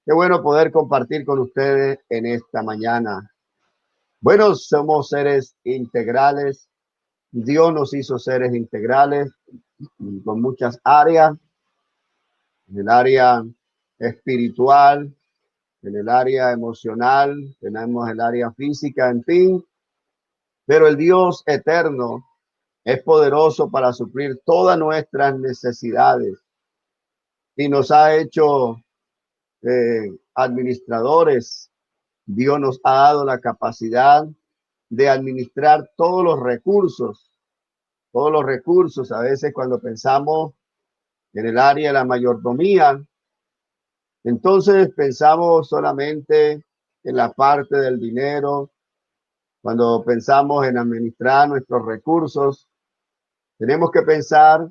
Qué bueno poder compartir con ustedes en esta mañana. Bueno, somos seres integrales. Dios nos hizo seres integrales con muchas áreas, en el área espiritual, en el área emocional, tenemos el área física, en fin, pero el Dios eterno es poderoso para suplir todas nuestras necesidades y nos ha hecho administradores. Dios nos ha dado la capacidad de administrar todos los recursos. A veces cuando pensamos en el área de la mayordomía, entonces pensamos solamente en la parte del dinero. Cuando pensamos en administrar nuestros recursos, tenemos que pensar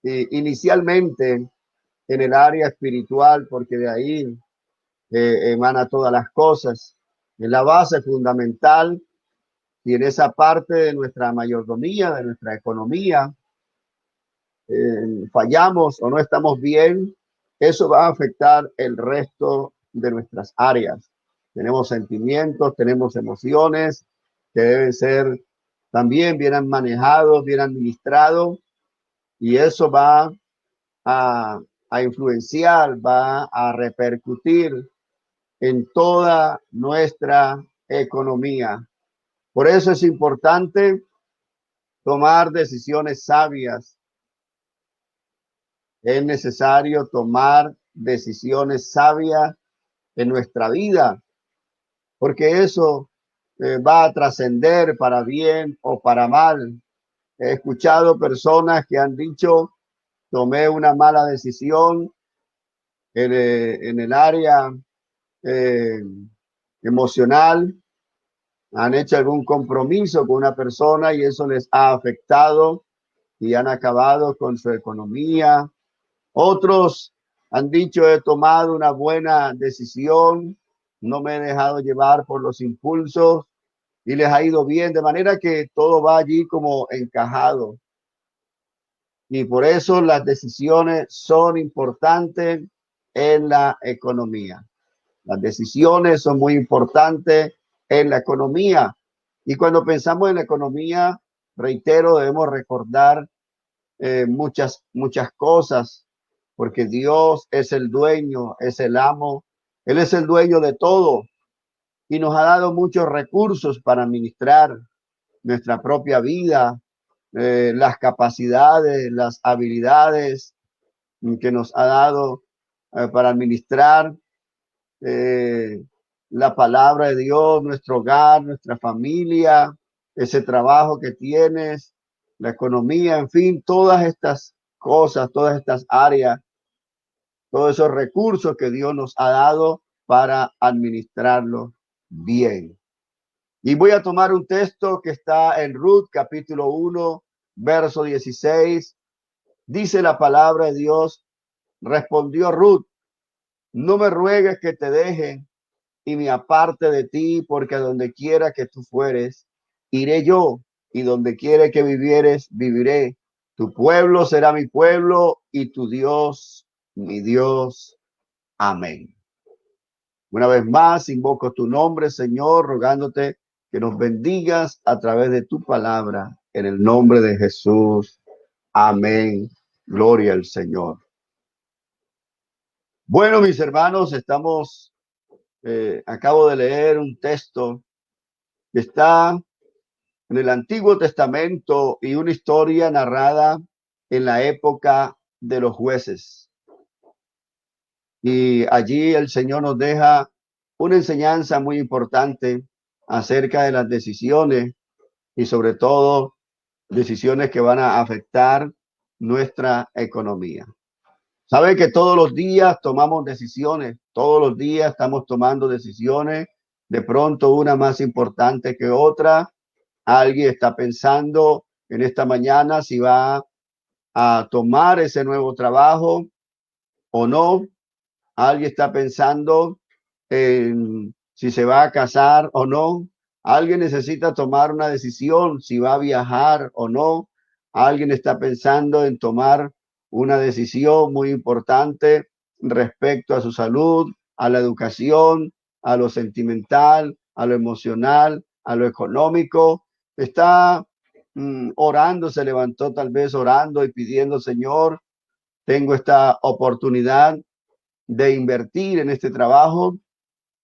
inicialmente en el área espiritual, porque de ahí emana todas las cosas. Es la base fundamental y en esa parte de nuestra mayordomía, de nuestra economía, fallamos o no estamos bien, eso va a afectar el resto de nuestras áreas. Tenemos sentimientos, tenemos emociones que deben ser también bien manejados, bien administrados, y eso va a, a influenciar, va a repercutir en toda nuestra economía. Por eso es importante tomar decisiones sabias. Es necesario tomar decisiones sabias en nuestra vida, porque eso va a trascender para bien o para mal. He escuchado personas que han dicho, tomé una mala decisión en el área eh, emocional, han hecho algún compromiso con una persona y eso les ha afectado y han acabado con su economía. Otros han dicho, he tomado una buena decisión, no me he dejado llevar por los impulsos y les ha ido bien, de manera que todo va allí como encajado. Y por eso las decisiones son importantes en la economía. Las decisiones son muy importantes en la economía. Y cuando pensamos en la economía, reitero, debemos recordar muchas cosas, porque Dios es el dueño, es el amo, Él es el dueño de todo y nos ha dado muchos recursos para administrar nuestra propia vida, las capacidades, las habilidades que nos ha dado para administrar eh, la palabra de Dios, nuestro hogar, nuestra familia, ese trabajo que tienes, la economía, en fin, todas estas cosas, todas estas áreas, todos esos recursos que Dios nos ha dado para administrarlo bien. Y voy a tomar un texto que está en Ruth, capítulo 1, verso 16. Dice la palabra de Dios, respondió Ruth, no me ruegues que te deje y me aparte de ti, porque a donde quiera que tú fueres, iré yo, y donde quiera que vivieres, viviré. Tu pueblo será mi pueblo y tu Dios, mi Dios. Amén. Una vez más, invoco tu nombre, Señor, rogándote que nos bendigas a través de tu palabra, en el nombre de Jesús. Amén. Gloria al Señor. Bueno, mis hermanos, acabo de leer un texto que está en el Antiguo Testamento y una historia narrada en la época de los jueces. Y allí el Señor nos deja una enseñanza muy importante acerca de las decisiones y sobre todo decisiones que van a afectar nuestra economía. Sabe que todos los días tomamos decisiones, todos los días estamos tomando decisiones, de pronto una más importante que otra. Alguien está pensando en esta mañana si va a tomar ese nuevo trabajo o no. Alguien está pensando en si se va a casar o no. Alguien necesita tomar una decisión si va a viajar o no. Alguien está pensando en tomar una decisión muy importante respecto a su salud, a la educación, a lo sentimental, a lo emocional, a lo económico. Está orando, se levantó tal vez orando y pidiendo, Señor, tengo esta oportunidad de invertir en este trabajo.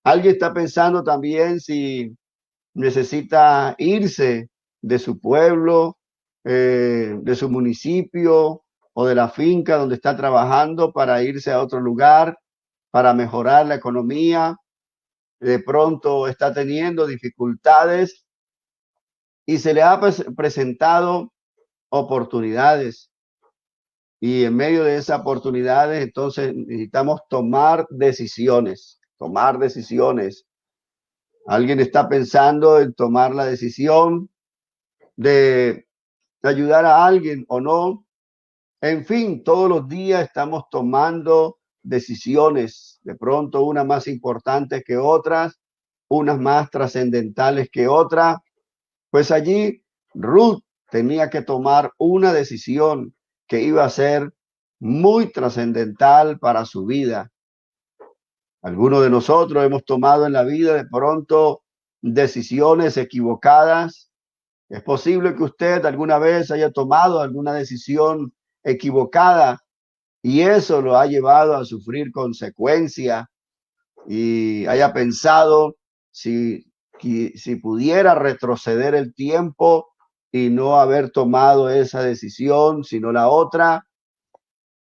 Alguien está pensando también si necesita irse de su pueblo, de su municipio o de la finca donde está trabajando para irse a otro lugar, para mejorar la economía. De pronto está teniendo dificultades y se le ha presentado oportunidades. Y en medio de esas oportunidades, entonces necesitamos tomar decisiones, tomar decisiones. Alguien está pensando en tomar la decisión de ayudar a alguien o no. En fin, todos los días estamos tomando decisiones, de pronto unas más importantes que otras, unas más trascendentales que otras. Pues allí Ruth tenía que tomar una decisión que iba a ser muy trascendental para su vida. Algunos de nosotros hemos tomado en la vida de pronto decisiones equivocadas. Es posible que usted alguna vez haya tomado alguna decisión equivocada y eso lo ha llevado a sufrir consecuencias y haya pensado si pudiera retroceder el tiempo y no haber tomado esa decisión, sino la otra.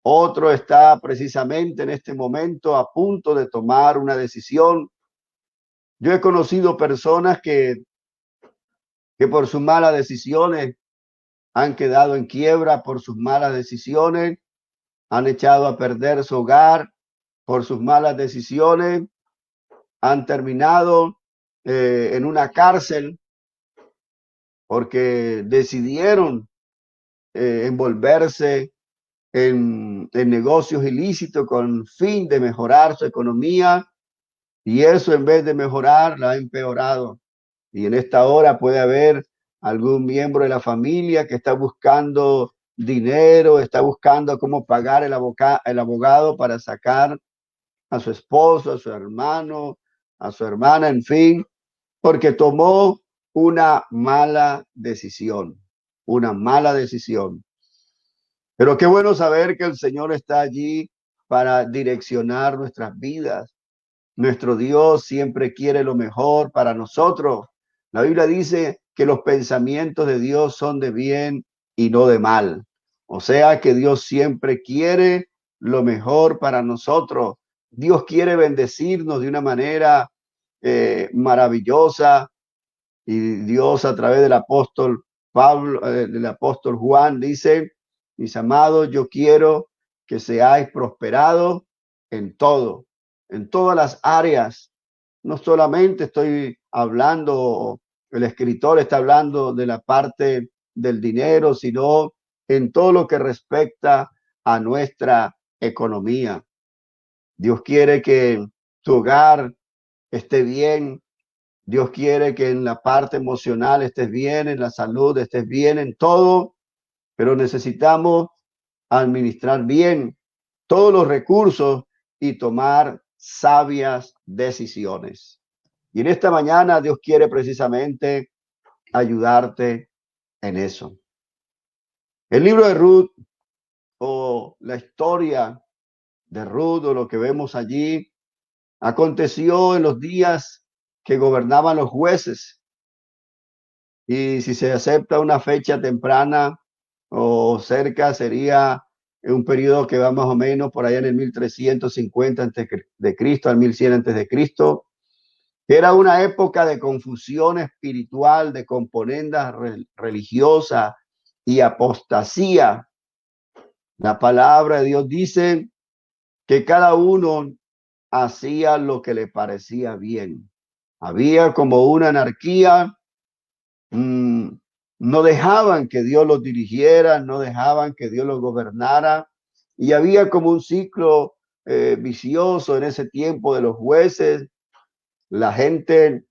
Otro está precisamente en este momento a punto de tomar una decisión. Yo he conocido personas que por sus malas decisiones han quedado en quiebra, por sus malas decisiones, han echado a perder su hogar, por sus malas decisiones, han terminado en una cárcel porque decidieron envolverse en negocios ilícitos con fin de mejorar su economía y eso en vez de mejorar la ha empeorado. Y en esta hora puede haber algún miembro de la familia que está buscando dinero, está buscando cómo pagar el abogado para sacar a su esposo, a su hermano, a su hermana, en fin, porque tomó una mala decisión, una mala decisión. Pero qué bueno saber que el Señor está allí para direccionar nuestras vidas. Nuestro Dios siempre quiere lo mejor para nosotros. La Biblia dice que los pensamientos de Dios son de bien y no de mal. O sea que Dios siempre quiere lo mejor para nosotros. Dios quiere bendecirnos de una manera maravillosa. Y Dios a través del apóstol Pablo, del apóstol Juan dice, mis amados, yo quiero que seáis prosperados en todo, en todas las áreas. No solamente estoy hablando, el escritor está hablando de la parte del dinero, sino en todo lo que respecta a nuestra economía. Dios quiere que tu hogar esté bien. Dios quiere que en la parte emocional estés bien, en la salud estés bien, en todo, pero necesitamos administrar bien todos los recursos y tomar sabias decisiones. Y en esta mañana Dios quiere precisamente ayudarte en eso. El libro de Ruth o la historia de Ruth o lo que vemos allí aconteció en los días que gobernaban los jueces. Y si se acepta una fecha temprana o cerca, sería en un periodo que va más o menos por allá en el 1350 antes de Cristo al 1100 antes de Cristo. Era una época de confusión espiritual, de componendas religiosas y apostasía. La palabra de Dios dice que cada uno hacía lo que le parecía bien. Había como una anarquía. No dejaban que Dios los dirigiera, no dejaban que Dios los gobernara. Y había como un ciclo vicioso en ese tiempo de los jueces. La gente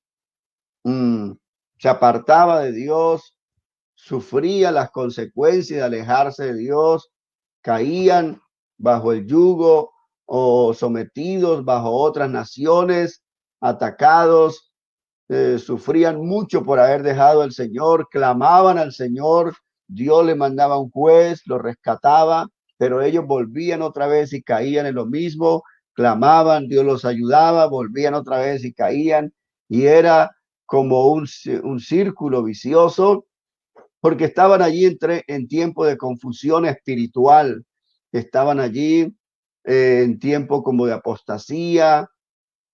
se apartaba de Dios, sufría las consecuencias de alejarse de Dios, caían bajo el yugo o sometidos bajo otras naciones, atacados, sufrían mucho por haber dejado al Señor, clamaban al Señor, Dios le mandaba un juez, lo rescataba, pero ellos volvían otra vez y caían en lo mismo, clamaban, Dios los ayudaba, volvían otra vez y caían, y era como un círculo vicioso, porque estaban allí en tiempo de confusión espiritual, estaban allí en tiempo como de apostasía,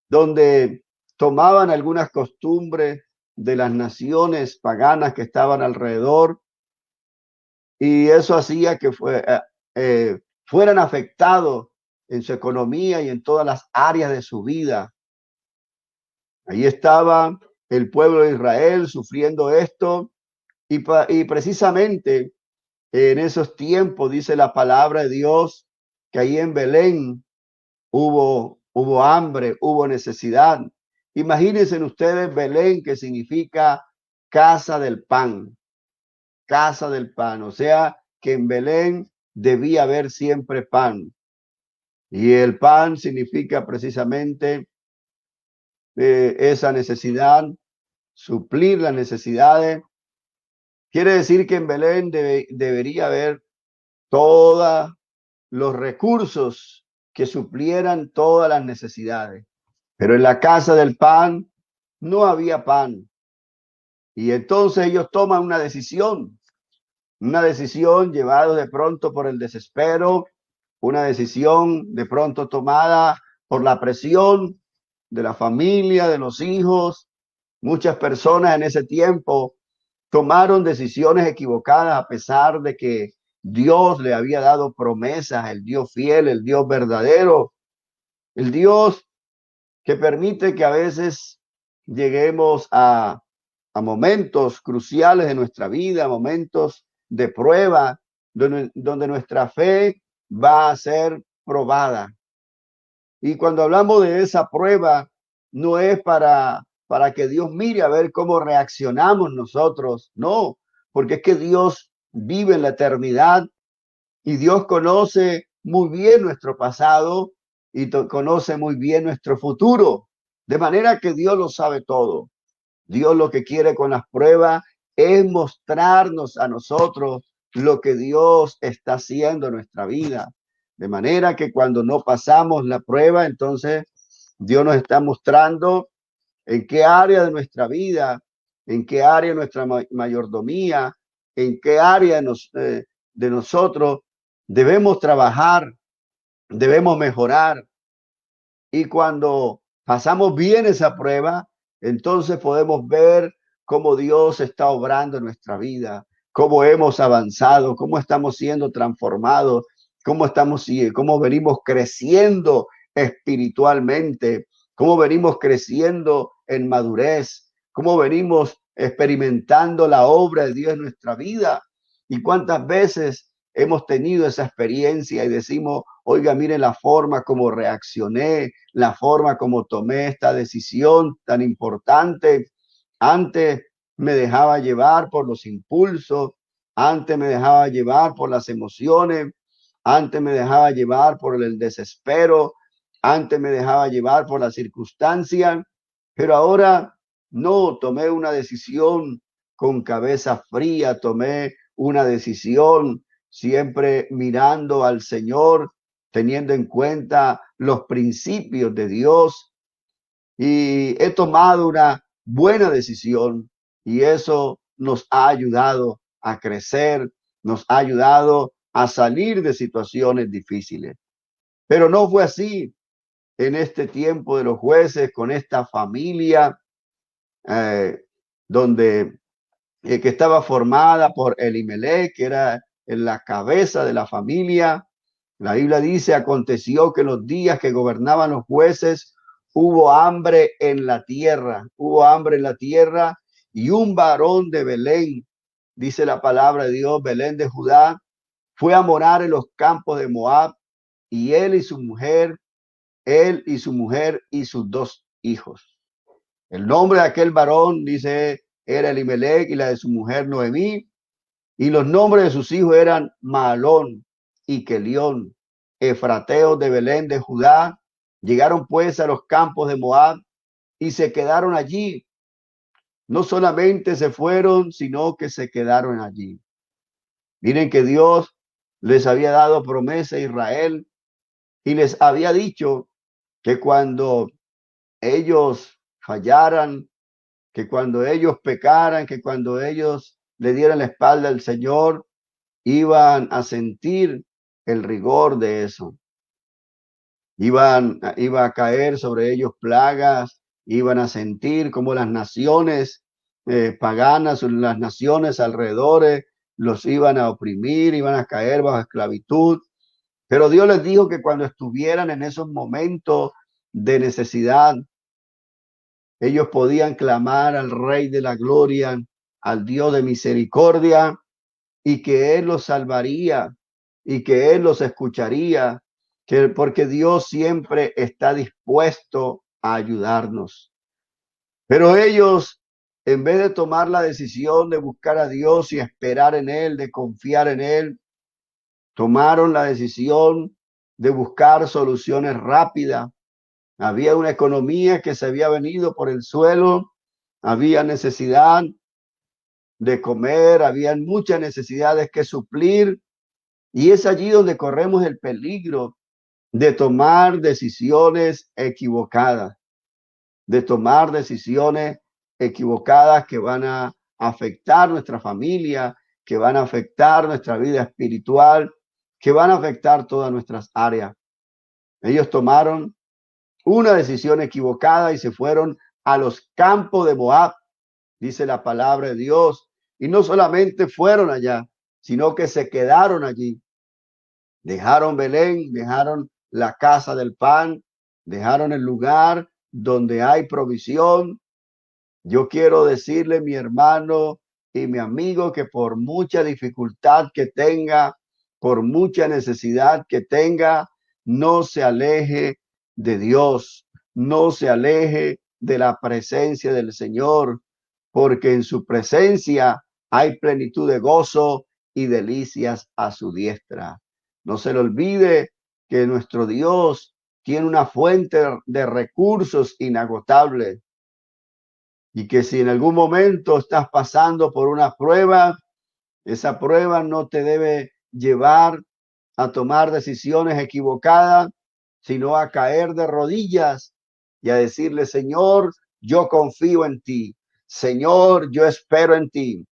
donde tomaban algunas costumbres de las naciones paganas que estaban alrededor, y eso hacía que fueran afectados en su economía y en todas las áreas de su vida. Ahí estaba el pueblo de Israel sufriendo esto, y precisamente en esos tiempos dice la palabra de Dios que ahí en Belén hubo hambre, hubo necesidad. Imagínense ustedes Belén, que significa casa del pan, casa del pan. O sea, que en Belén debía haber siempre pan. Y el pan significa precisamente esa necesidad, suplir las necesidades. Quiere decir que en Belén debería haber todos los recursos que suplieran todas las necesidades. Pero en la casa del pan no había pan. Y entonces ellos toman una decisión llevado de pronto por el desespero, una decisión de pronto tomada por la presión de la familia, de los hijos. Muchas personas en ese tiempo tomaron decisiones equivocadas a pesar de que Dios le había dado promesas, el Dios fiel, el Dios verdadero, el Dios que permite que a veces lleguemos a momentos cruciales de nuestra vida, momentos de prueba, donde nuestra fe va a ser probada. Y cuando hablamos de esa prueba, no es para que Dios mire a ver cómo reaccionamos nosotros, no, porque es que Dios vive en la eternidad y Dios conoce muy bien nuestro pasado y conoce muy bien nuestro futuro, de manera que Dios lo sabe todo. Dios lo que quiere con las pruebas es mostrarnos a nosotros lo que Dios está haciendo en nuestra vida. De manera que cuando no pasamos la prueba, entonces Dios nos está mostrando en qué área de nuestra vida, en qué área de nuestra mayordomía, en qué área de nosotros debemos trabajar, debemos mejorar. Y cuando pasamos bien esa prueba, entonces podemos ver cómo Dios está obrando en nuestra vida, cómo hemos avanzado, cómo estamos siendo transformados, cómo venimos creciendo espiritualmente, cómo venimos creciendo en madurez, cómo venimos experimentando la obra de Dios en nuestra vida. Y cuántas veces hemos tenido esa experiencia y decimos, oiga, mire la forma como reaccioné, la forma como tomé esta decisión tan importante. Antes me dejaba llevar por los impulsos, antes me dejaba llevar por las emociones, antes me dejaba llevar por el desespero, antes me dejaba llevar por las circunstancias, pero ahora no, tomé una decisión con cabeza fría, tomé una decisión siempre mirando al Señor, teniendo en cuenta los principios de Dios, y he tomado una buena decisión y eso nos ha ayudado a crecer, nos ha ayudado a salir de situaciones difíciles. Pero no fue así en este tiempo de los jueces con esta familia eh, donde que estaba formada por Elimelech, que era en la cabeza de la familia. La Biblia dice, aconteció que los días que gobernaban los jueces, hubo hambre en la tierra, y un varón de Belén, dice la palabra de Dios, Belén de Judá, fue a morar en los campos de Moab, y él y su mujer y sus dos hijos. El nombre de aquel varón, dice, era Elimelech, y la de su mujer Noemí, y los nombres de sus hijos eran Mahalón y Kelión. efrateos de Belén de Judá. Llegaron pues a los campos de Moab y se quedaron allí. No solamente se fueron, sino que se quedaron allí. Miren que Dios les había dado promesa a Israel y les había dicho que cuando ellos fallaran, que cuando ellos pecaran, que cuando ellos le dieran la espalda al Señor, iban a sentir el rigor de eso. Iba a caer sobre ellos plagas, iban a sentir como las naciones paganas, las naciones alrededor los iban a oprimir, iban a caer bajo esclavitud. Pero Dios les dijo que cuando estuvieran en esos momentos de necesidad, ellos podían clamar al Rey de la Gloria, al Dios de misericordia, y que Él los salvaría y que Él los escucharía, porque Dios siempre está dispuesto a ayudarnos. Pero ellos, en vez de tomar la decisión de buscar a Dios y esperar en Él, de confiar en Él, tomaron la decisión de buscar soluciones rápidas. Había una economía que se había venido por el suelo, había necesidad de comer, había muchas necesidades que suplir, y es allí donde corremos el peligro de tomar decisiones equivocadas, de tomar decisiones equivocadas que van a afectar nuestra familia, que van a afectar nuestra vida espiritual, que van a afectar todas nuestras áreas. Ellos tomaron una decisión equivocada y se fueron a los campos de Moab, dice la palabra de Dios. Y no solamente fueron allá, sino que se quedaron allí. Dejaron Belén, dejaron la casa del pan, dejaron el lugar donde hay provisión. Yo quiero decirle, mi hermano y mi amigo, que por mucha dificultad que tenga, por mucha necesidad que tenga, no se aleje de Dios, no se aleje de la presencia del Señor, porque en su presencia hay plenitud de gozo y delicias a su diestra. No se le olvide que nuestro Dios tiene una fuente de recursos inagotables y que si en algún momento estás pasando por una prueba, esa prueba no te debe llevar a tomar decisiones equivocadas, sino a caer de rodillas y a decirle: Señor, yo confío en ti. Señor, yo espero en ti.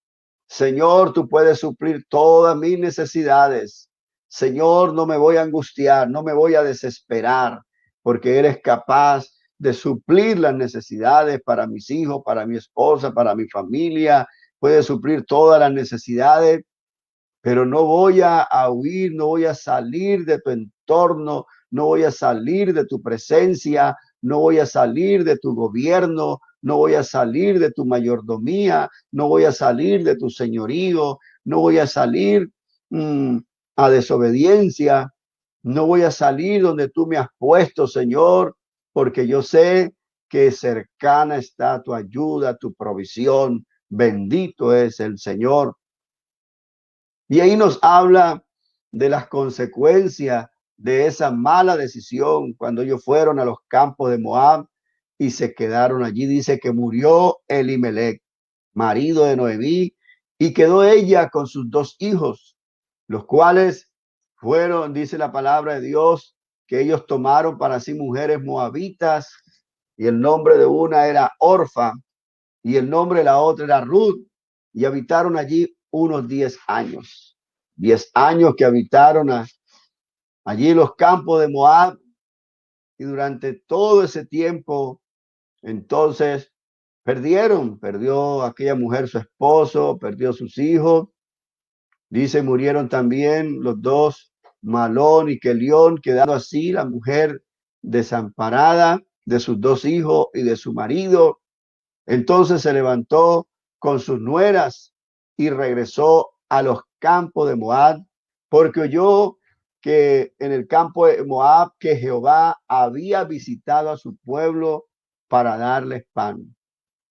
Señor, tú puedes suplir todas mis necesidades. Señor, no me voy a angustiar, no me voy a desesperar, porque eres capaz de suplir las necesidades para mis hijos, para mi esposa, para mi familia. Puedes suplir todas las necesidades, pero no voy a huir, no voy a salir de tu entorno, no voy a salir de tu presencia, no voy a salir de tu gobierno, no voy a salir de tu mayordomía, no voy a salir de tu señorío, no voy a salir a desobediencia, no voy a salir donde tú me has puesto, Señor, porque yo sé que cercana está tu ayuda, tu provisión. Bendito es el Señor. Y ahí nos habla de las consecuencias de esa mala decisión cuando ellos fueron a los campos de Moab y se quedaron allí. Dice que murió Elimelech, marido de Noemí, y quedó ella con sus dos hijos, los cuales fueron, dice la palabra de Dios, que ellos tomaron para sí mujeres moabitas, y el nombre de una era Orfa y el nombre de la otra era Ruth, y habitaron allí unos 10 años. 10 años que habitaron allí en los campos de Moab, y durante todo ese tiempo, entonces, perdió aquella mujer su esposo, perdió sus hijos. Dice, murieron también los dos, Malón y Kelión, quedando así la mujer desamparada de sus dos hijos y de su marido. Entonces se levantó con sus nueras y regresó a los campos de Moab, porque oyó que en el campo de Moab que Jehová había visitado a su pueblo para darles pan.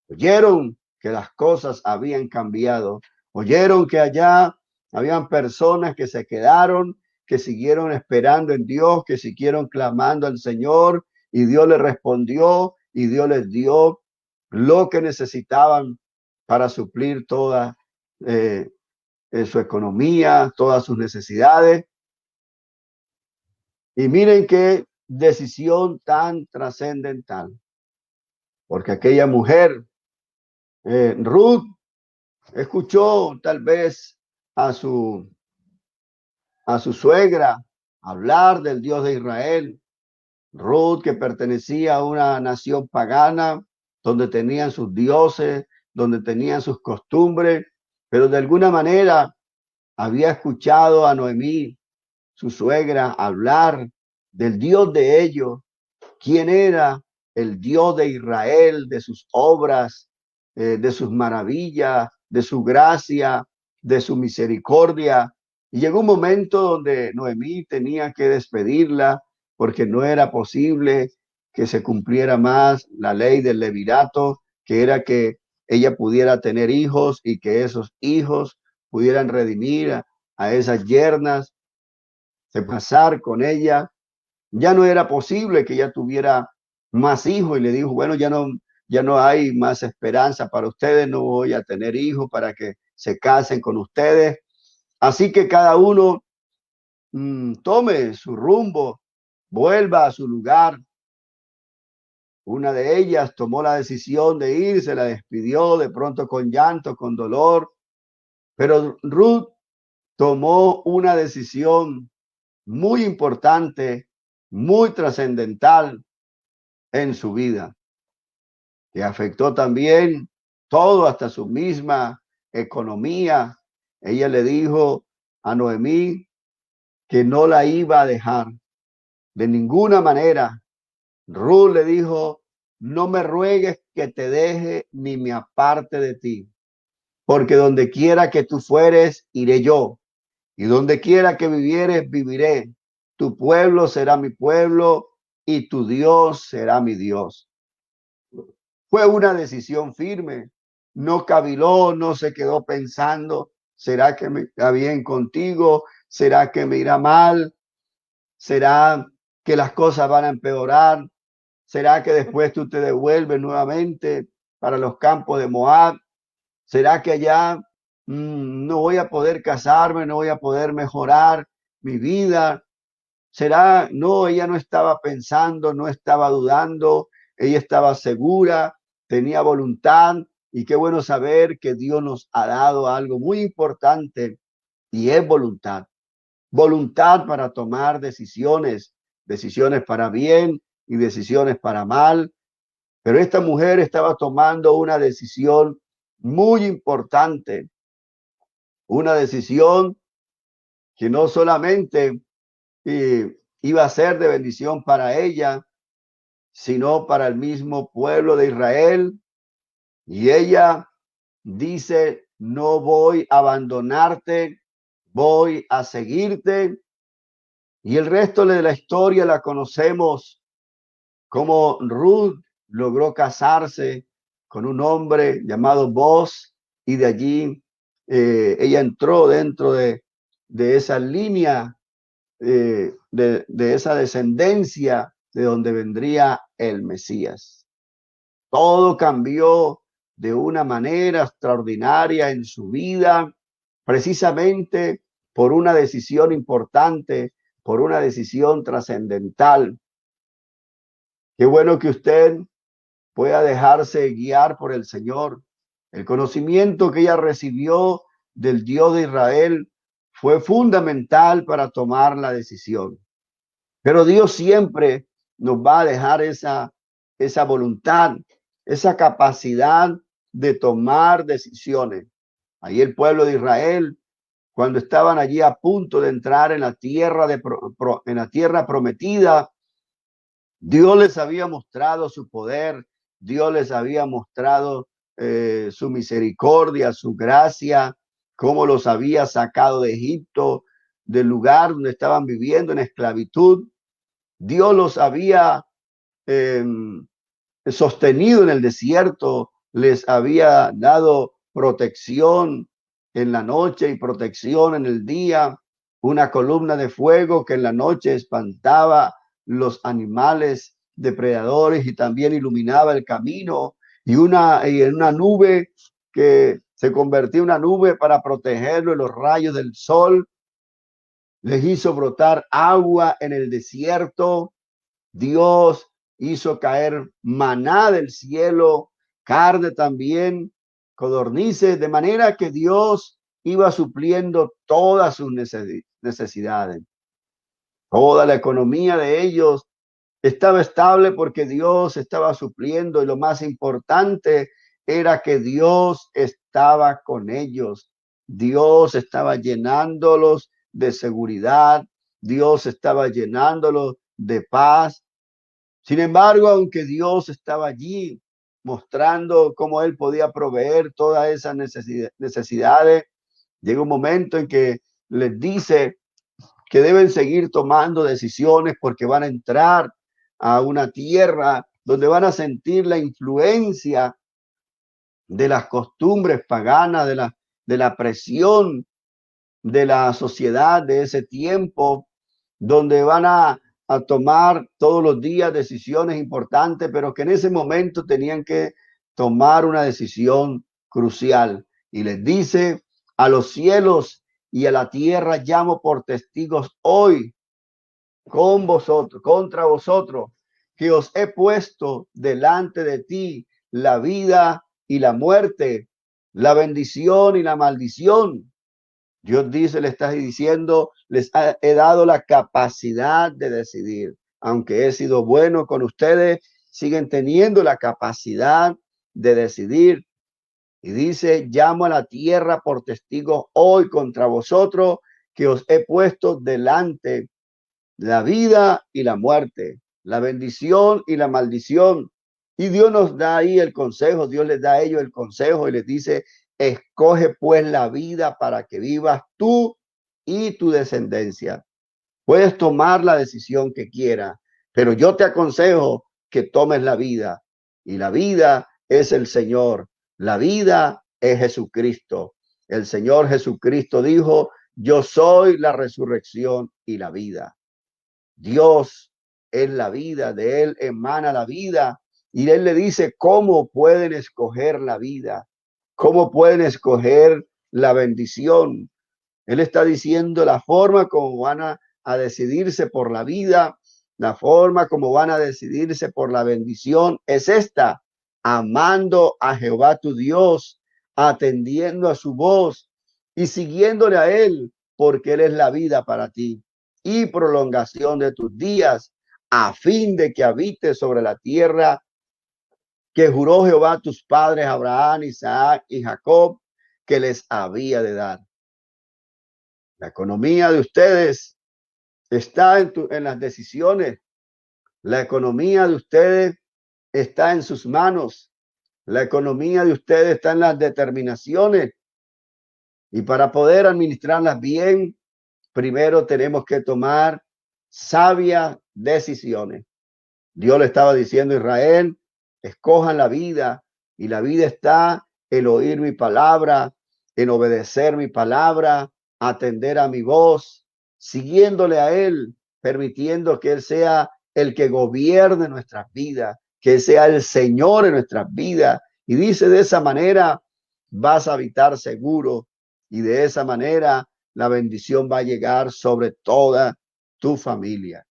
Oyeron que las cosas habían cambiado, oyeron que allá habían personas que se quedaron que siguieron esperando en Dios, que siguieron clamando al Señor, y Dios les respondió y Dios les dio lo que necesitaban para suplir toda su economía, todas sus necesidades. Y miren qué decisión tan trascendental, porque aquella mujer, Ruth, escuchó tal vez a su, a su suegra hablar del Dios de Israel. Ruth, que pertenecía a una nación pagana, donde tenían sus dioses, donde tenían sus costumbres, pero de alguna manera había escuchado a Noemí, su suegra, hablar del Dios de ellos, quién era el Dios de Israel, de sus obras, de sus maravillas, de su gracia, de su misericordia. Y llegó un momento donde Noemí tenía que despedirla porque no era posible que se cumpliera más la ley del levirato, que era que ella pudiera tener hijos y que esos hijos pudieran redimir a esas yernas, se casar con ella. Ya no era posible que ella tuviera más hijos y le dijo, bueno, ya no hay más esperanza para ustedes, no voy a tener hijos para que se casen con ustedes. Así que cada uno tome su rumbo, vuelva a su lugar. Una de ellas tomó la decisión de irse, la despidió de pronto con llanto, con dolor, pero Ruth tomó una decisión muy importante, muy trascendental en su vida, que afectó también todo, hasta su misma economía. Ella le dijo a Noemí que no la iba a dejar de ninguna manera. Ruth le dijo, no me ruegues que te deje ni me aparte de ti, porque donde quiera que tú fueres, iré yo, y donde quiera que vivieres, viviré. Tu pueblo será mi pueblo y tu Dios será mi Dios. Fue una decisión firme, no caviló, no se quedó pensando, ¿será que me irá bien contigo? ¿Será que me irá mal? ¿Será que las cosas van a empeorar? ¿Será que después tú te devuelves nuevamente para los campos de Moab? ¿Será que allá no voy a poder casarme, no voy a poder mejorar mi vida? ¿Será? No, ella no estaba pensando, no estaba dudando, ella estaba segura, tenía voluntad, y qué bueno saber que Dios nos ha dado algo muy importante y es voluntad. Voluntad para tomar decisiones, decisiones para bien y decisiones para mal. Pero esta mujer estaba tomando una decisión muy importante, una decisión que no solamente iba a ser de bendición para ella, sino para el mismo pueblo de Israel. Y ella dice, no voy a abandonarte, voy a seguirte. Y el resto de la historia la conocemos, como Ruth logró casarse con un hombre llamado Boaz, y de allí ella entró dentro de esa línea, de esa descendencia de donde vendría el Mesías. Todo cambió de una manera extraordinaria en su vida, precisamente por una decisión importante, por una decisión trascendental. Qué bueno que usted pueda dejarse guiar por el Señor. El conocimiento que ella recibió del Dios de Israel fue fundamental para tomar la decisión. Pero Dios siempre nos va a dejar esa voluntad, esa capacidad de tomar decisiones. Ahí el pueblo de Israel, cuando estaban allí a punto de entrar en la tierra, en la tierra prometida, Dios les había mostrado su poder, Dios les había mostrado su misericordia, su gracia, cómo los había sacado de Egipto, del lugar donde estaban viviendo en esclavitud. Dios los había eh, sostenido en el desierto, les había dado protección en la noche y protección en el día. una columna de fuego que en la noche espantaba los animales depredadores y también iluminaba el camino, y en una nube que se convertía en una nube para protegerlo de los rayos del sol. Les hizo brotar agua en el desierto. Dios hizo caer maná del cielo, carne también, codornices, de manera que Dios iba supliendo todas sus necesidades. Toda la economía de ellos estaba estable porque Dios estaba supliendo, y lo más importante era que Dios estaba con ellos. Dios estaba llenándolos de seguridad. Dios estaba llenándolos de paz. Sin embargo, aunque Dios estaba allí mostrando cómo Él podía proveer todas esas necesidades, llega un momento en que les dice que deben seguir tomando decisiones porque van a entrar a una tierra donde van a sentir la influencia de las costumbres paganas, de la presión de la sociedad de ese tiempo, donde van a tomar todos los días decisiones importantes, pero que en ese momento tenían que tomar una decisión crucial. Y les dice: a los cielos y a la tierra llamo por testigos hoy con vosotros, contra vosotros, que os he puesto delante de ti la vida y la muerte, la bendición y la maldición. Dios dice, le está diciendo, he dado la capacidad de decidir. Aunque he sido bueno con ustedes, siguen teniendo la capacidad de decidir. Y dice: llamo a la tierra por testigos hoy contra vosotros, que os he puesto delante la vida y la muerte, la bendición y la maldición. Y Dios nos da ahí el consejo, Dios les da a ellos el consejo y les dice: escoge pues la vida para que vivas tú y tu descendencia. Puedes tomar la decisión que quieras, pero yo te aconsejo que tomes la vida. Y la vida es el Señor. La vida es Jesucristo. El Señor Jesucristo dijo: yo soy la resurrección y la vida. Dios es la vida, de Él emana la vida. Y Él le dice cómo pueden escoger la vida, cómo pueden escoger la bendición. Él está diciendo la forma como van a decidirse por la vida, la forma como van a decidirse por la bendición es esta: amando a Jehová tu Dios, atendiendo a su voz y siguiéndole a Él, porque Él es la vida para ti y prolongación de tus días, a fin de que habites sobre la tierra que juró Jehová a tus padres, Abraham, Isaac y Jacob, que les había de dar. La economía de ustedes está en las decisiones. La economía de ustedes está en sus manos. La economía de ustedes está en las determinaciones. Y para poder administrarlas bien, primero tenemos que tomar sabias decisiones. Dios le estaba diciendo a Israel: escojan la vida, y la vida está en oír mi palabra, en obedecer mi palabra, atender a mi voz, siguiéndole a Él, permitiendo que Él sea el que gobierne nuestras vidas, que sea el Señor en nuestras vidas. Y dice: de esa manera vas a habitar seguro, y de esa manera la bendición va a llegar sobre toda tu familia.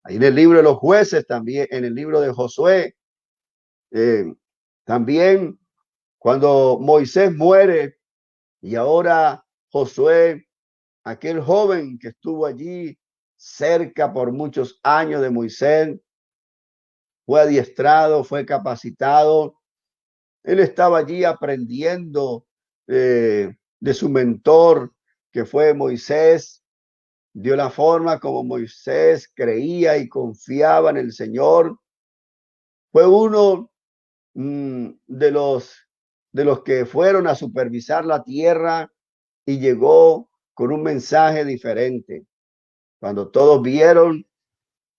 Ahí en el libro de los jueces, también en el libro de Josué, también cuando Moisés muere, y ahora Josué, aquel joven que estuvo allí cerca por muchos años de Moisés, fue adiestrado, fue capacitado. Él estaba allí aprendiendo de su mentor, que fue Moisés. Dio la forma como Moisés creía y confiaba en el Señor. Fue uno de los que fueron a supervisar la tierra, y llegó con un mensaje diferente. Cuando todos vieron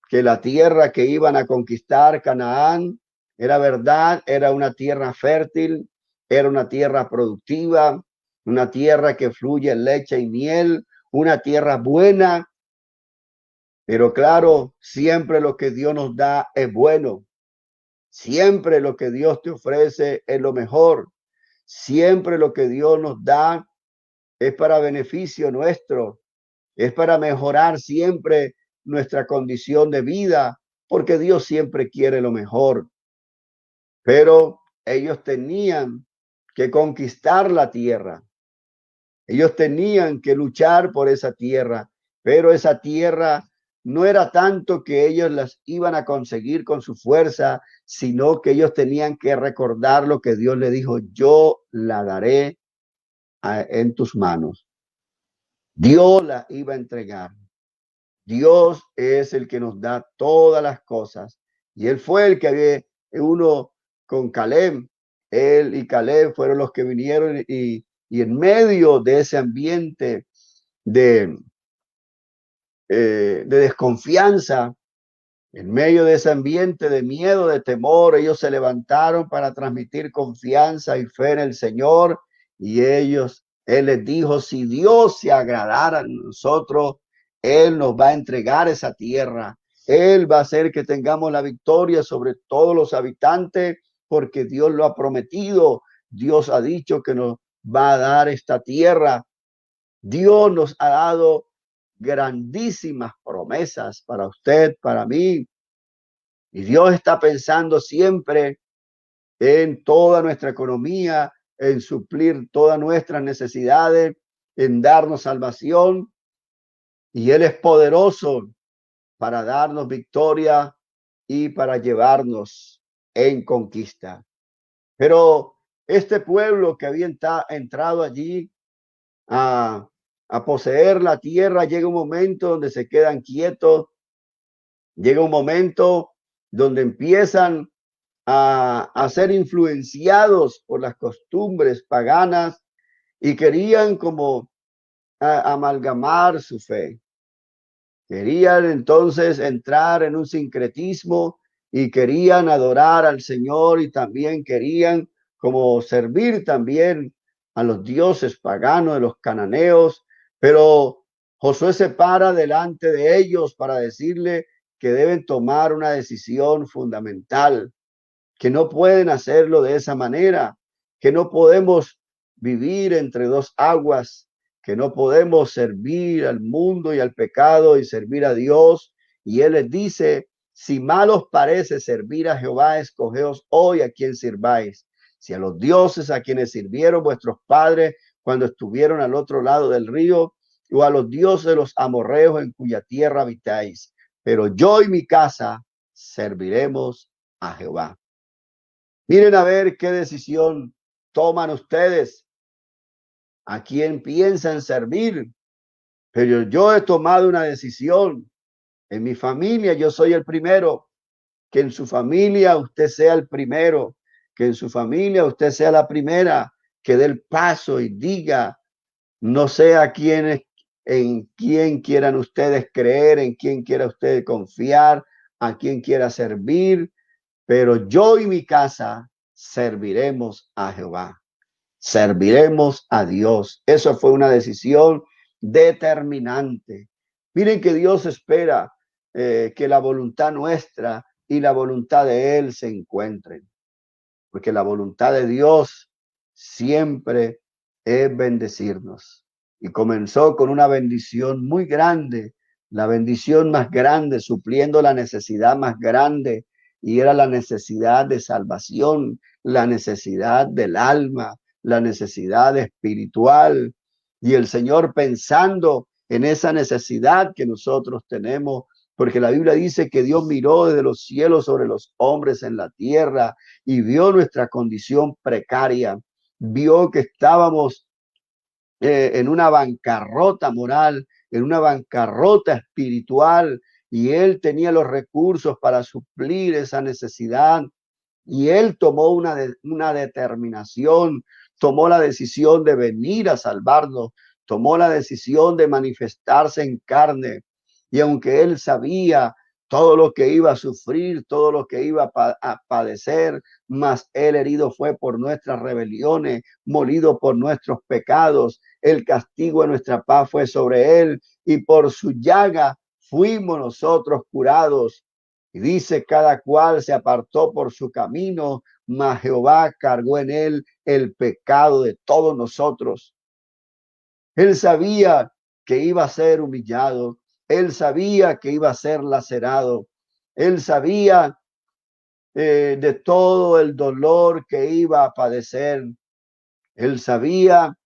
que la tierra que iban a conquistar, Canaán, era verdad, era una tierra fértil, era una tierra productiva, una tierra que fluye leche y miel, una tierra buena, pero claro, siempre lo que Dios nos da es bueno. Siempre lo que Dios te ofrece es lo mejor. Siempre lo que Dios nos da es para beneficio nuestro, es para mejorar siempre nuestra condición de vida, porque Dios siempre quiere lo mejor. Pero ellos tenían que conquistar la tierra. Ellos tenían que luchar por esa tierra, pero esa tierra no era tanto que ellos las iban a conseguir con su fuerza, sino que ellos tenían que recordar lo que Dios le dijo: yo la daré en tus manos. Dios la iba a entregar. Dios es el que nos da todas las cosas. Y él fue el que había uno con Caleb. Él y Caleb fueron los que vinieron y en medio de ese ambiente de, de desconfianza, en medio de ese ambiente de miedo, de temor, ellos se levantaron para transmitir confianza y fe en el Señor. Y él les dijo: si Dios se agradara de nosotros, Él nos va a entregar esa tierra. Él va a hacer que tengamos la victoria sobre todos los habitantes, porque Dios lo ha prometido. Dios ha dicho que nos va a dar esta tierra. Dios nos ha dado grandísimas promesas para usted, para mí. Y Dios está pensando siempre en toda nuestra economía, en suplir todas nuestras necesidades, en darnos salvación. Y Él es poderoso para darnos victoria y para llevarnos en conquista. Pero este pueblo que había entrado allí a, a poseer la tierra, llega un momento donde se quedan quietos, llega un momento donde empiezan a ser influenciados por las costumbres paganas y querían como amalgamar su fe. Querían entonces entrar en un sincretismo y querían adorar al Señor y también querían como servir también a los dioses paganos de los cananeos. Pero Josué se para delante de ellos para decirle que deben tomar una decisión fundamental, que no pueden hacerlo de esa manera, que no podemos vivir entre dos aguas, que no podemos servir al mundo y al pecado y servir a Dios. Y Él les dice: si mal os parece servir a Jehová, escogeos hoy a quien sirváis, si a los dioses a quienes sirvieron vuestros padres cuando estuvieron al otro lado del río, o a los dioses de los amorreos en cuya tierra habitáis. Pero yo y mi casa serviremos a Jehová. Miren a ver qué decisión toman ustedes, a quién piensan servir. Pero yo he tomado una decisión. En mi familia yo soy el primero. Que en su familia usted sea el primero. Que en su familia usted sea la primera. Que dé el paso y diga: no sé en quién quieran ustedes creer, en quién quiera usted confiar, a quién quiera servir, pero yo y mi casa serviremos a Jehová, serviremos a Dios. Eso fue una decisión determinante. Miren que Dios espera que la voluntad nuestra y la voluntad de Él se encuentren, porque la voluntad de Dios siempre es bendecirnos. Y comenzó con una bendición muy grande, la bendición más grande, supliendo la necesidad más grande, y era la necesidad de salvación, la necesidad del alma, la necesidad espiritual. Y el Señor, pensando en esa necesidad que nosotros tenemos, porque la Biblia dice que Dios miró desde los cielos sobre los hombres en la tierra y vio nuestra condición precaria, vio que estábamos en una bancarrota moral, en una bancarrota espiritual, y Él tenía los recursos para suplir esa necesidad. Y Él tomó una determinación, tomó la decisión de venir a salvarnos, tomó la decisión de manifestarse en carne. Y aunque Él sabía todo lo que iba a sufrir, todo lo que iba a padecer, mas él herido fue por nuestras rebeliones, molido por nuestros pecados. El castigo de nuestra paz fue sobre él y por su llaga fuimos nosotros curados. Y dice, cada cual se apartó por su camino, mas Jehová cargó en él el pecado de todos nosotros. Él sabía que iba a ser humillado. Él sabía que iba a ser lacerado. Él sabía de todo el dolor que iba a padecer. Él sabía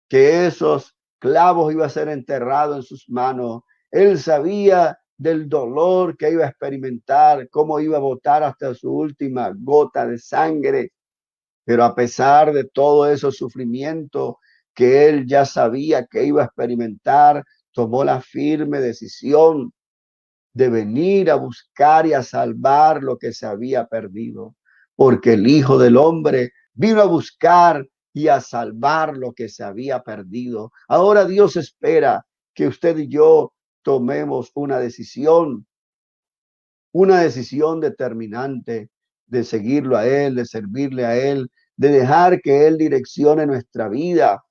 que esos clavos iban a ser enterrados en sus manos. Él sabía del dolor que iba a experimentar, cómo iba a botar hasta su última gota de sangre. Pero a pesar de todo ese sufrimiento que él ya sabía que iba a experimentar, tomó la firme decisión de venir a buscar y a salvar lo que se había perdido, porque el Hijo del Hombre vino a buscar y a salvar lo que se había perdido. Ahora Dios espera que usted y yo tomemos una decisión determinante de seguirlo a Él, de servirle a Él, de dejar que Él direccione nuestra vida.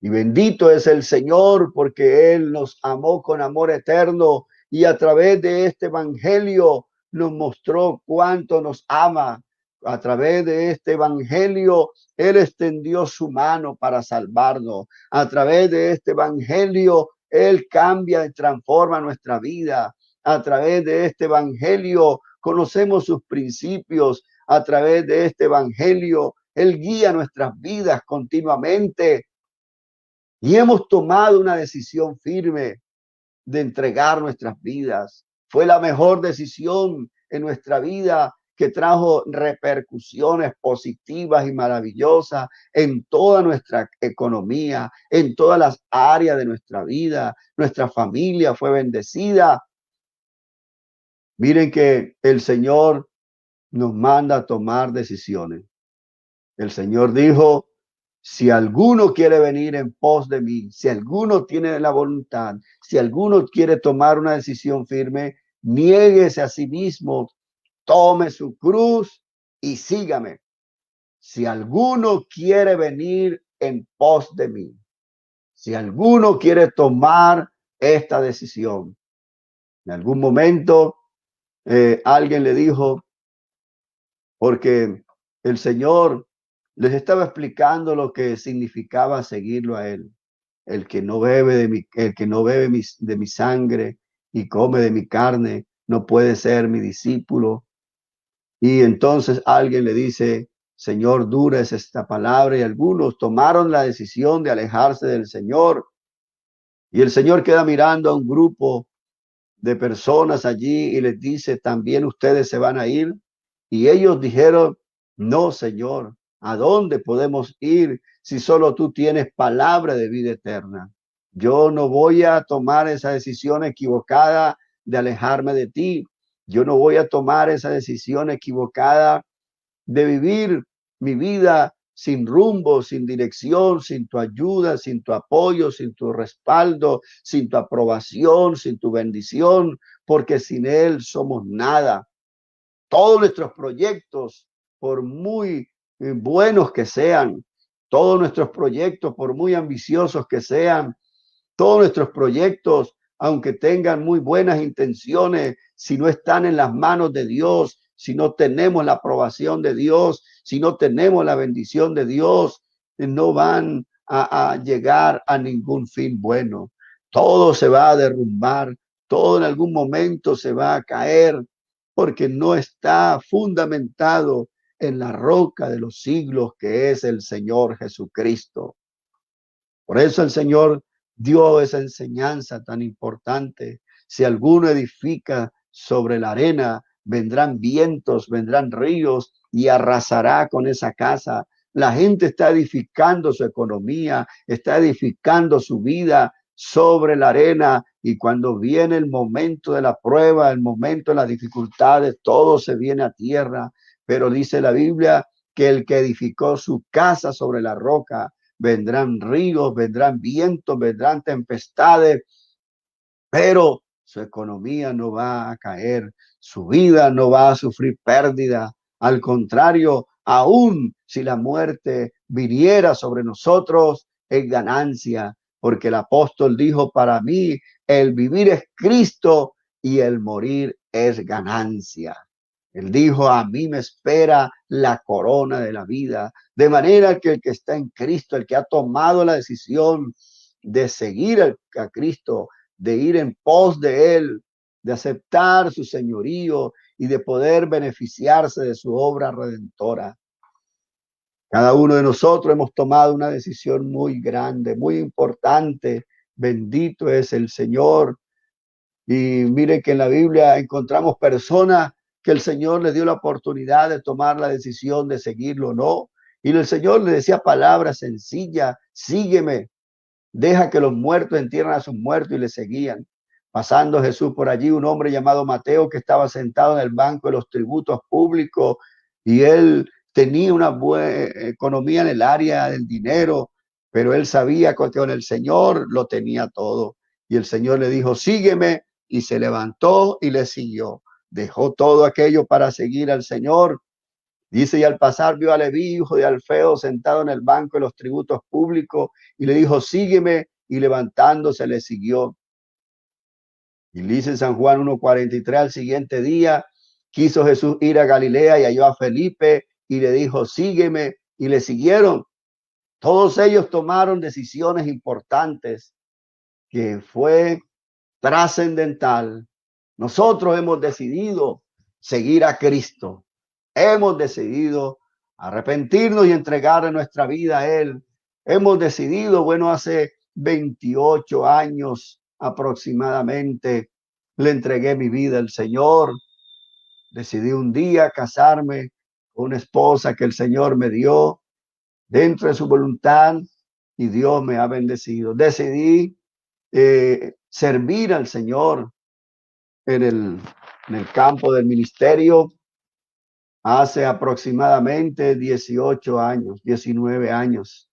Y bendito es el Señor porque Él nos amó con amor eterno y a través de este evangelio nos mostró cuánto nos ama. A través de este evangelio, Él extendió su mano para salvarnos. A través de este evangelio, Él cambia y transforma nuestra vida. A través de este evangelio, conocemos sus principios. A través de este evangelio, Él guía nuestras vidas continuamente. Y hemos tomado una decisión firme de entregar nuestras vidas. Fue la mejor decisión en nuestra vida que trajo repercusiones positivas y maravillosas en toda nuestra economía, en todas las áreas de nuestra vida. Nuestra familia fue bendecida. Miren que el Señor nos manda a tomar decisiones. El Señor dijo, si alguno quiere venir en pos de mí, si alguno tiene la voluntad, si alguno quiere tomar una decisión firme, niéguese a sí mismo, tome su cruz y sígame. Si alguno quiere venir en pos de mí, si alguno quiere tomar esta decisión. En algún momento alguien le dijo, porque el Señor les estaba explicando lo que significaba seguirlo a Él. El que no bebe de mi sangre y come de mi carne, no puede ser mi discípulo. Y entonces alguien le dice, Señor, dura es esta palabra. Y algunos tomaron la decisión de alejarse del Señor. Y el Señor queda mirando a un grupo de personas allí y les dice, también ustedes se van a ir. Y ellos dijeron, no, Señor, ¿a dónde podemos ir si solo tú tienes palabra de vida eterna? Yo no voy a tomar esa decisión equivocada de alejarme de ti. Yo no voy a tomar esa decisión equivocada de vivir mi vida sin rumbo, sin dirección, sin tu ayuda, sin tu apoyo, sin tu respaldo, sin tu aprobación, sin tu bendición, porque sin Él somos nada. Todos nuestros proyectos, por muy buenos que sean, todos nuestros proyectos, por muy ambiciosos que sean, todos nuestros proyectos, aunque tengan muy buenas intenciones, si no están en las manos de Dios, si no tenemos la aprobación de Dios, si no tenemos la bendición de Dios, no van a llegar a ningún fin bueno. Todo se va a derrumbar, todo en algún momento se va a caer, porque no está fundamentado en la roca de los siglos que es el Señor Jesucristo. Por eso el Señor dio esa enseñanza tan importante. Si alguno edifica sobre la arena, vendrán vientos, vendrán ríos y arrasará con esa casa. La gente está edificando su economía, está edificando su vida sobre la arena, y cuando viene el momento de la prueba, el momento de las dificultades, todo se viene a tierra. Pero dice la Biblia que el que edificó su casa sobre la roca, vendrán ríos, vendrán vientos, vendrán tempestades, pero su economía no va a caer, su vida no va a sufrir pérdida. Al contrario, aún si la muerte viniera sobre nosotros, es ganancia, porque el apóstol dijo, para mí el vivir es Cristo y el morir es ganancia. Él dijo, a mí me espera la corona de la vida. De manera que el que está en Cristo, el que ha tomado la decisión de seguir a Cristo, de ir en pos de Él, de aceptar su señorío y de poder beneficiarse de su obra redentora. Cada uno de nosotros hemos tomado una decisión muy grande, muy importante. Bendito es el Señor. Y mire que en la Biblia encontramos personas que el Señor les dio la oportunidad de tomar la decisión de seguirlo o no. Y el Señor le decía palabras sencillas, sígueme, deja que los muertos entierren a sus muertos y le seguían. Pasando Jesús por allí, un hombre llamado Mateo que estaba sentado en el banco de los tributos públicos y él tenía una buena economía en el área del dinero, pero él sabía que con el Señor lo tenía todo. Y el Señor le dijo, sígueme, y se levantó y le siguió. Dejó todo aquello para seguir al Señor. Dice, y al pasar vio a Leví, hijo de Alfeo, sentado en el banco de los tributos públicos, y le dijo, sígueme, y levantándose le siguió. Y dice en San Juan 1:43, al siguiente día quiso Jesús ir a Galilea y halló a Felipe y le dijo, sígueme, y le siguieron. Todos ellos tomaron decisiones importantes que fue trascendental. Nosotros hemos decidido seguir a Cristo. Hemos decidido arrepentirnos y entregar nuestra vida a Él. Hemos decidido, bueno, hace 28 años aproximadamente, le entregué mi vida al Señor. Decidí un día casarme con una esposa que el Señor me dio dentro de su voluntad y Dios me ha bendecido. Decidí servir al Señor en el campo del ministerio hace aproximadamente 18 años, 19 años,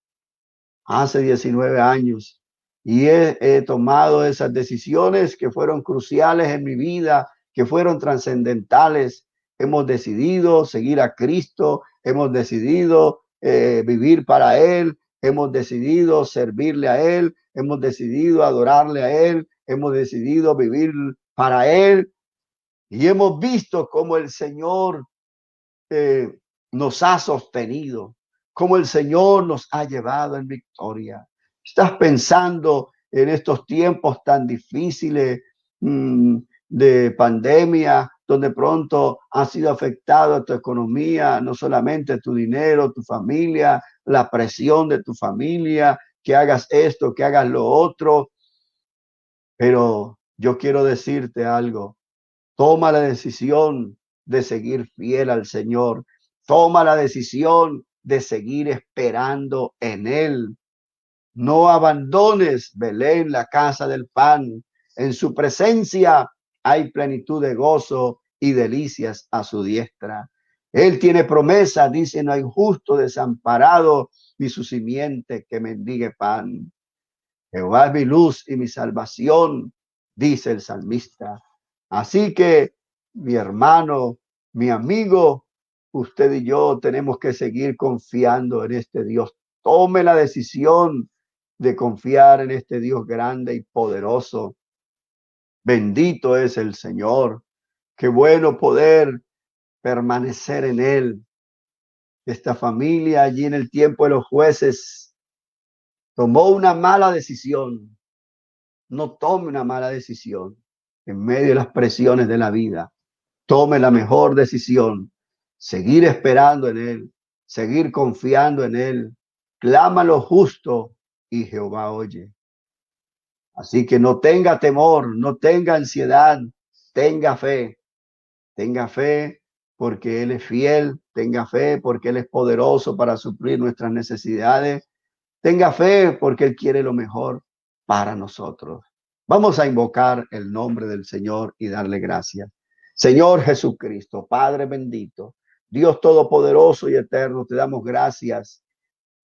hace 19 años. Y he tomado esas decisiones que fueron cruciales en mi vida, que fueron trascendentales. Hemos decidido seguir a Cristo, hemos decidido vivir para Él, hemos decidido servirle a Él, hemos decidido adorarle a Él, hemos decidido vivir para Él. Y hemos visto cómo el Señor nos ha sostenido, cómo el Señor nos ha llevado en victoria. ¿Estás pensando en estos tiempos tan difíciles de pandemia, donde pronto ha sido afectado tu economía, no solamente tu dinero, tu familia, la presión de tu familia, que hagas esto, que hagas lo otro? Pero yo quiero decirte algo. Toma la decisión de seguir fiel al Señor. Toma la decisión de seguir esperando en Él. No abandones Belén, la casa del pan. En su presencia hay plenitud de gozo y delicias a su diestra. Él tiene promesa, dice, no hay justo desamparado, ni su simiente que mendigue pan. Jehová es mi luz y mi salvación, dice el salmista. Así que, mi hermano, mi amigo, usted y yo tenemos que seguir confiando en este Dios. Tome la decisión de confiar en este Dios grande y poderoso. Bendito es el Señor. Qué bueno poder permanecer en Él. Esta familia allí en el tiempo de los jueces tomó una mala decisión. No tome una mala decisión en medio de las presiones de la vida. Tome la mejor decisión. Seguir esperando en Él, seguir confiando en Él. Clama lo justo y Jehová oye. Así que no tenga temor, no tenga ansiedad, tenga fe. Tenga fe porque Él es fiel, tenga fe porque Él es poderoso para suplir nuestras necesidades. Tenga fe porque Él quiere lo mejor para nosotros. Vamos a invocar el nombre del Señor y darle gracias. Señor Jesucristo, Padre bendito, Dios todopoderoso y eterno, te damos gracias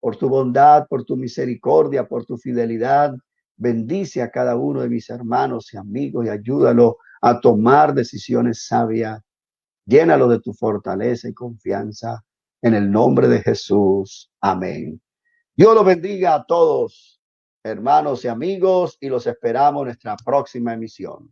por tu bondad, por tu misericordia, por tu fidelidad. Bendice a cada uno de mis hermanos y amigos y ayúdalo a tomar decisiones sabias. Llénalo de tu fortaleza y confianza en el nombre de Jesús. Amén. Dios los bendiga a todos, hermanos y amigos, y los esperamos en nuestra próxima emisión.